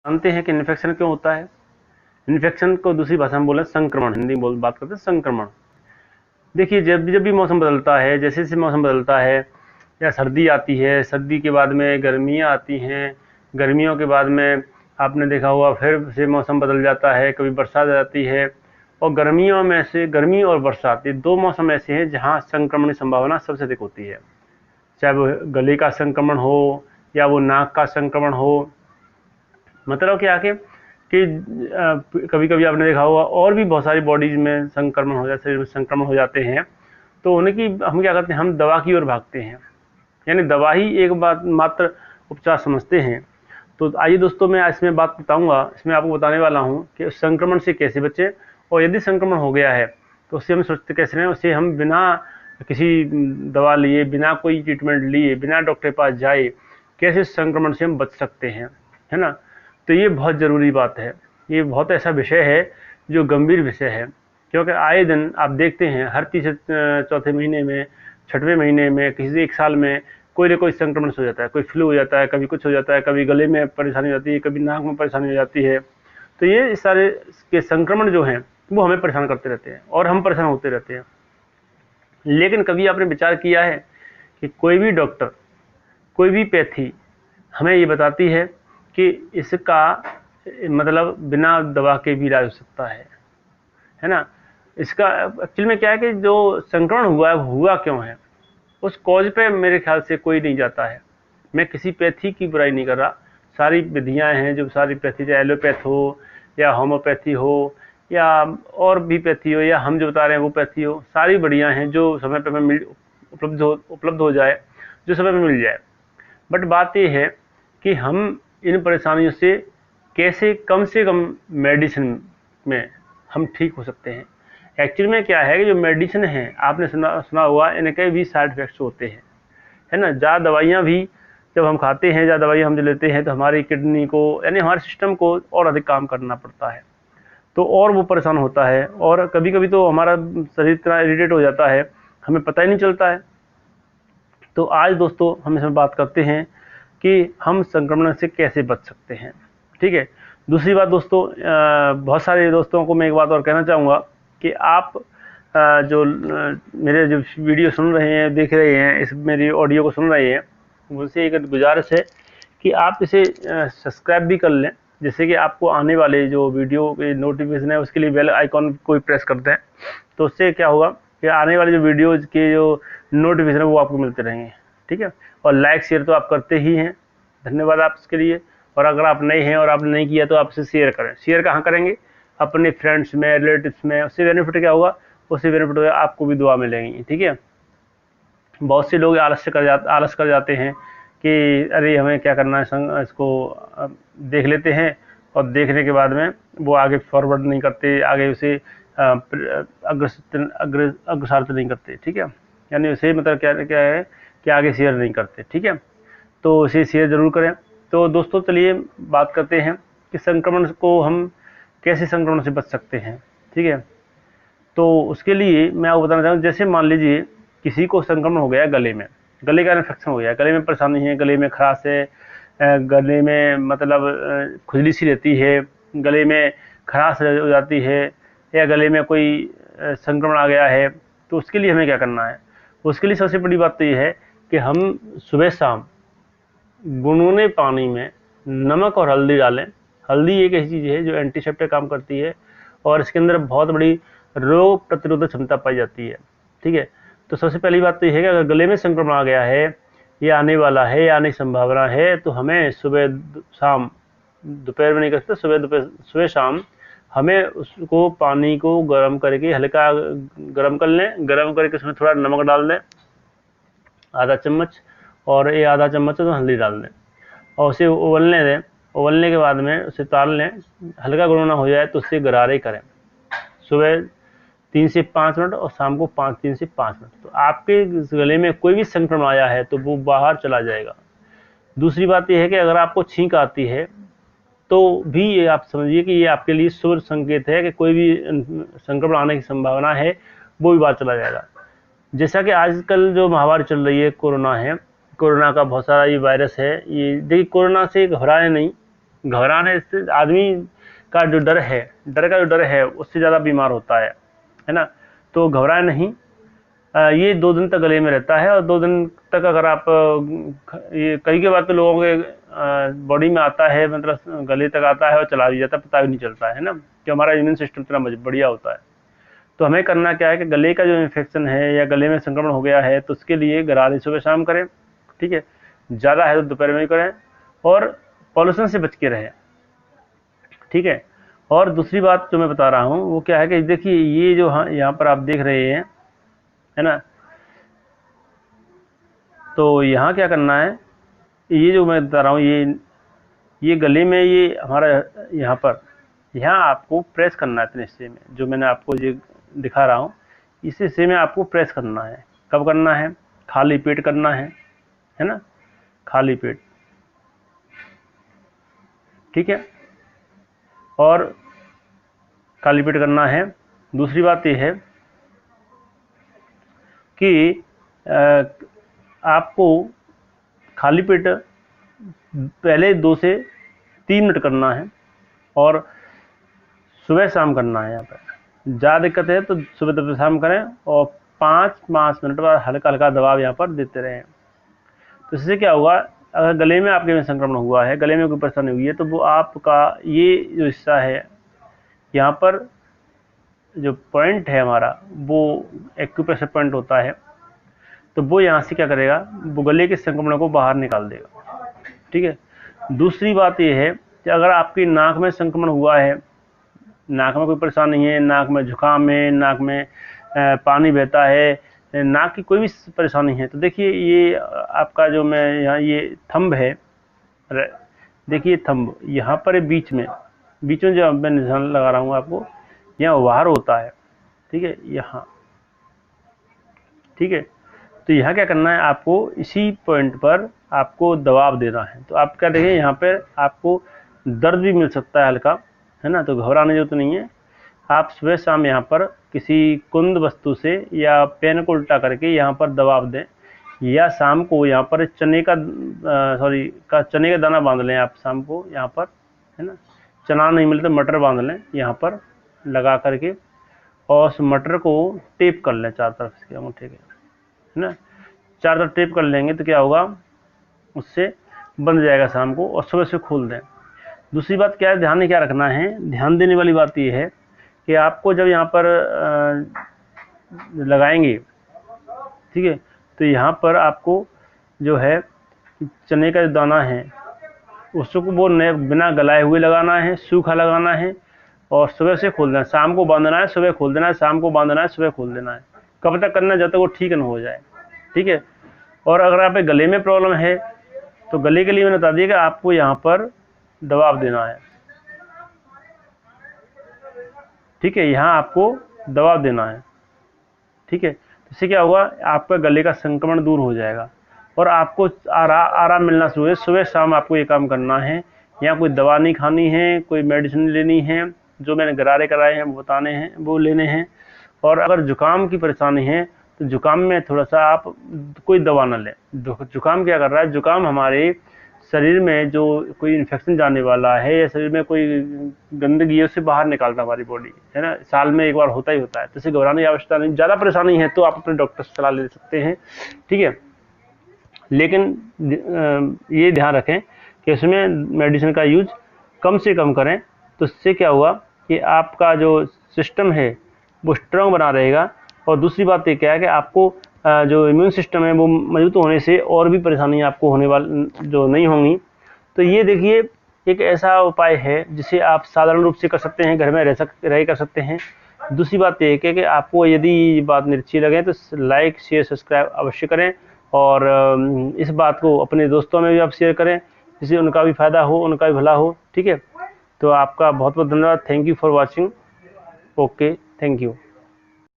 जानते हैं कि इन्फेक्शन क्यों होता है। इन्फेक्शन को दूसरी भाषा में बोले संक्रमण, हिंदी में बात करते हैं संक्रमण। देखिए, जब जब भी मौसम बदलता है, जैसे जैसे मौसम बदलता है, या सर्दी आती है, सर्दी के बाद में गर्मियाँ आती हैं, गर्मियों के बाद में आपने देखा होगा फिर से मौसम बदल जाता है, कभी बरसात आ जाती है। और गर्मियों में से गर्मी और बरसात, ये दो मौसम ऐसे हैं जहाँ संक्रमण की संभावना सबसे अधिक होती है। चाहे वो गले का संक्रमण हो या वो नाक का संक्रमण हो। मतलब क्या कि कभी कभी आपने देखा होगा और भी बहुत सारी बॉडीज में संक्रमण हो जाते, शरीर में संक्रमण हो जाते हैं। तो उन्हें की हम क्या करते हैं, हम दवा की ओर भागते हैं, यानी दवा ही एक बात मात्र उपचार समझते हैं। तो आइए दोस्तों, मैं इसमें बात बताऊंगा, इसमें आपको बताने वाला हूं कि उस संक्रमण से कैसे बचें, और यदि संक्रमण हो गया है तो उससे हम सुरक्षित कैसे रहें, उससे हम बिना किसी दवा लिए, बिना कोई ट्रीटमेंट लिए, बिना डॉक्टर के पास जाए कैसे संक्रमण से हम बच सकते हैं, है ना। तो ये बहुत ज़रूरी बात है, ये बहुत ऐसा विषय है जो गंभीर विषय है, क्योंकि आए दिन आप देखते हैं हर तीसरे चौथे महीने में, छठवें महीने में, किसी एक साल में कोई ना कोई संक्रमण हो जाता है, कोई फ्लू हो जाता है, कभी कुछ हो जाता है, कभी गले में परेशानी हो जाती है, कभी नाक में परेशानी हो जाती है। तो ये सारे के संक्रमण जो हैं वो हमें परेशान करते रहते हैं और हम परेशान होते रहते हैं। लेकिन कभी आपने विचार किया है कि कोई भी डॉक्टर, कोई भी पैथी हमें ये बताती है कि इसका मतलब बिना दवा के भी इलाज हो सकता है ना। इसका एक्चुअल में क्या है कि जो संक्रमण हुआ है हुआ क्यों है, उस कॉज पे मेरे ख्याल से कोई नहीं जाता है। मैं किसी पैथी की बुराई नहीं कर रहा, सारी विधियां हैं, जो सारी पैथी, चाहे एलोपैथ हो या होम्योपैथी हो या और भी पैथी हो, या हम जो बता रहे हैं वो पैथी हो, सारी बढ़िया हैं जो समय पे हमें उपलब्ध हो जाए, जो समय पे मिल जाए। बट बात ये है कि हम इन परेशानियों से कम मेडिसिन में हम ठीक हो सकते हैं। एक्चुअली में क्या है कि जो मेडिसिन है, आपने सुना हुआ, इनके भी साइड इफेक्ट्स होते हैं, है ना। ज़्यादा दवाइयाँ भी जब हम खाते हैं, ज़्यादा दवाइयाँ हम जो लेते हैं, तो हमारी किडनी को, यानी हमारे सिस्टम को और अधिक काम करना पड़ता है, तो और वो परेशान होता है, और कभी कभी तो हमारा शरीर इतना इरिटेट हो जाता है, हमें पता ही नहीं चलता है। तो आज दोस्तों हम इसमें बात करते हैं कि हम संक्रमण से कैसे बच सकते हैं, ठीक है। दूसरी बात दोस्तों, बहुत सारे दोस्तों को मैं एक बात और कहना चाहूँगा कि आप जो मेरे जो वीडियो सुन रहे हैं, देख रहे हैं, इस मेरी ऑडियो को सुन रहे हैं, मुझसे एक गुजारिश है कि आप इसे सब्सक्राइब भी कर लें, जिससे कि आपको आने वाले जो वीडियो के नोटिफिकेशन है उसके लिए बेल आइकॉन को भी प्रेस कर दें। तो उससे क्या होगा कि आने वाले जो वीडियोज़ के जो नोटिफिकेशन है वो आपको मिलते रहेंगे, ठीक है। और लाइक शेयर तो आप करते ही हैं, धन्यवाद आप इसके लिए। और अगर आप नए हैं और आपने नहीं किया तो आप इसे शेयर करें। शेयर कहाँ करेंगे? अपने फ्रेंड्स में, रिलेटिव्स में। उससे बेनिफिट क्या होगा? उससे बेनिफिट होगा आपको भी दुआ मिलेंगी, ठीक है। बहुत से लोग आलस कर जाते हैं कि अरे हमें क्या करना है, इसको देख लेते हैं, और देखने के बाद में वो आगे फॉरवर्ड नहीं करते, आगे उसे अग्रसारित नहीं करते, ठीक है। यानी उसे मतलब क्या क्या है कि आगे शेयर नहीं करते, ठीक है। तो इसे शेयर ज़रूर करें। तो दोस्तों चलिए बात करते हैं कि संक्रमण को हम कैसे संक्रमण से बच सकते हैं, ठीक है। तो उसके लिए मैं आपको बताना चाहूँ, जैसे मान लीजिए किसी को संक्रमण हो गया गले में, गले का इन्फेक्शन हो गया, गले में परेशानी है, गले में खराश है, गले में मतलब खुजली सी रहती है, गले में खराश हो जाती है, या गले में कोई संक्रमण आ गया है, तो उसके लिए हमें क्या करना है? उसके लिए सबसे बड़ी बात तो ये है कि हम सुबह शाम गुनगुने पानी में नमक और हल्दी डालें। हल्दी एक ऐसी चीज़ है जो एंटीसेप्टिक काम करती है, और इसके अंदर बहुत बड़ी रोग प्रतिरोधक क्षमता पाई जाती है, ठीक है। तो सबसे पहली बात तो यह है कि अगर गले में संक्रमण आ गया है, या आने वाला है, या आने की संभावना है, तो हमें सुबह शाम, दोपहर में नहीं कर सकते, सुबह शाम हमें उसको, पानी को गर्म करके, हल्का गर्म कर लें, गर्म करके उसमें थोड़ा नमक डाल दें, आधा चम्मच, और ये आधा चम्मच तो हल्दी डाल दें, और उसे उबलने दें। उबलने के बाद में उसे ताल लें, हल्का गुनगुना हो जाए तो उससे गरारे करें, सुबह 3 से 5 मिनट और शाम को 3 से 5 मिनट। तो आपके गले में कोई भी संक्रमण आया है तो वो बाहर चला जाएगा। दूसरी बात यह है कि अगर आपको छींक आती है तो भी ये आप समझिए कि ये आपके लिए शुभ संकेत है कि कोई भी संक्रमण आने की संभावना है, वो भी बाहर चला जाएगा। जैसा कि आजकल जो महामारी चल रही है, कोरोना है, कोरोना का बहुत सारा ये वायरस है, ये देखिए कोरोना से घबराए नहीं, घबराने से आदमी का जो डर है उससे ज़्यादा बीमार होता है ना। तो घबराए नहीं। ये 2 दिन तक गले में रहता है और 2 दिन तक अगर आप ये कई के बाद तो लोगों के बॉडी में आता है, मतलब गले तक आता है और चला भी जाता है, पता भी नहीं चलता है ना, कि हमारा इम्यून सिस्टम इतना बढ़िया होता है। तो हमें करना क्या है कि गले का जो इन्फेक्शन है या गले में संक्रमण हो गया है तो उसके लिए गरारे सुबह शाम करें, ठीक है, ज़्यादा है तो दोपहर में करें, और पॉल्यूशन से बच के रहें, ठीक है। और दूसरी बात जो मैं बता रहा हूँ वो क्या है कि देखिए ये जो यहाँ पर आप देख रहे हैं, है ना, तो यहाँ क्या करना है, ये जो मैं बता रहा हूँ ये गले में, ये हमारा यहाँ आपको प्रेस करना है इतने हिस्से में, जो मैंने आपको ये दिखा रहा हूँ, इस हिस्से में आपको प्रेस करना है। कब करना है? खाली पेट करना है ना, खाली पेट, ठीक है, और खाली पेट करना है। दूसरी बात ये है कि आपको खाली पेट पहले 2 से 3 मिनट करना है और सुबह शाम करना है। यहाँ पर ज़्यादा दिक्कत है तो सुबह दोपहर शाम करें और 5 मिनट बाद हल्का हल्का दबाव यहाँ पर देते रहें। तो इससे क्या होगा, अगर गले में आपके में संक्रमण हुआ है, गले में कोई परेशानी हुई है, तो वो आपका ये जो हिस्सा है यहाँ पर जो पॉइंट है हमारा, वो एक्यूप्रेशर पॉइंट होता है, तो वो यहाँ से क्या करेगा, वो गले के संक्रमण को बाहर निकाल देगा, ठीक है। दूसरी बात ये है कि अगर आपकी नाक में संक्रमण हुआ है, नाक में कोई परेशानी है, नाक में जुकाम है, नाक में पानी बहता है, नाक की कोई भी परेशानी है, तो देखिए ये आपका जो मैं यहाँ ये थंब है, देखिए थंब यहाँ पर बीच में जो मैं निशान लगा रहा हूँ आपको, यहाँ वार होता है, ठीक है, यहाँ, ठीक है। तो यहाँ क्या करना है, आपको इसी पॉइंट पर आपको दबाव देना है। तो आप क्या देखें, यहाँ पर आपको दर्द भी मिल सकता है हल्का, है ना, तो घबराने जो तो नहीं है। आप सुबह शाम यहाँ पर किसी कुंद वस्तु से या पेन को उल्टा करके यहाँ पर दबाव दें, या शाम को यहाँ पर चने का दाना बांध लें आप शाम को यहाँ पर, है ना, चना नहीं मिले तो मटर बांध लें यहाँ पर लगा करके, और उस मटर को टेप कर लें चार तरफ से अंगूठे के, है ना, चार तरफ टेप कर लेंगे तो क्या होगा, उससे बंद जाएगा शाम को, और सुबह से खोल दें। दूसरी बात क्या है, ध्यान में क्या रखना है, ध्यान देने वाली बात ये है कि आपको जब यहाँ पर लगाएंगे, ठीक है, तो यहाँ पर आपको जो है चने का जो दाना है उसको वो बिना गलाए हुए लगाना है, सूखा लगाना है, और सुबह से खोल देना, शाम को बांधना है, सुबह खोल देना है, शाम को बांधना है, सुबह खोल देना है। कब तक करना है? जब तक वो ठीक न हो जाए, ठीक है। और अगर आप गले में प्रॉब्लम है तो गले के लिए मैंने बता दिया कि आपको यहाँ पर दबाव देना है, ठीक है, यहाँ आपको दबाव देना है, ठीक है। इससे क्या होगा, आपका गले का संक्रमण दूर हो जाएगा और आपको आराम मिलना शुरू है। सुबह शाम आपको ये काम करना है, यहाँ कोई दवा नहीं खानी है, कोई मेडिसिन लेनी है, जो मैंने गरारे कराए हैं वो बताने हैं, वो लेने हैं। और अगर जुकाम की परेशानी है तो जुकाम में थोड़ा सा आप कोई दवा ना लें। जुकाम क्या कर रहा है, जुकाम हमारे शरीर में जो कोई इन्फेक्शन जाने वाला है या शरीर में कोई गंदगी है उसे बाहर निकालता हमारी बॉडी, है ना, साल में एक बार होता ही होता है, तो इसे घबराने की आवश्यकता नहीं। ज़्यादा परेशानी है तो आप अपने डॉक्टर से सलाह ले सकते हैं, ठीक है। लेकिन ये ध्यान रखें कि इसमें मेडिसिन का यूज कम से कम करें, तो इससे क्या हुआ कि आपका जो सिस्टम है वो स्ट्रांग बना रहेगा। और दूसरी बात ये क्या है कि आपको जो इम्यून सिस्टम है वो मजबूत होने से और भी परेशानियाँ आपको होने वाली जो नहीं होंगी। तो ये देखिए एक ऐसा उपाय है जिसे आप साधारण रूप से कर सकते हैं, घर में रह कर सकते हैं। दूसरी बात ये है कि आपको यदि ये बात मेरी अच्छी लगे तो लाइक शेयर सब्सक्राइब अवश्य करें, और इस बात को अपने दोस्तों में भी आप शेयर करें जिससे उनका भी फ़ायदा हो, उनका भी भला हो, ठीक है। तो आपका बहुत बहुत धन्यवाद। Thank you for watching. Okay, thank you.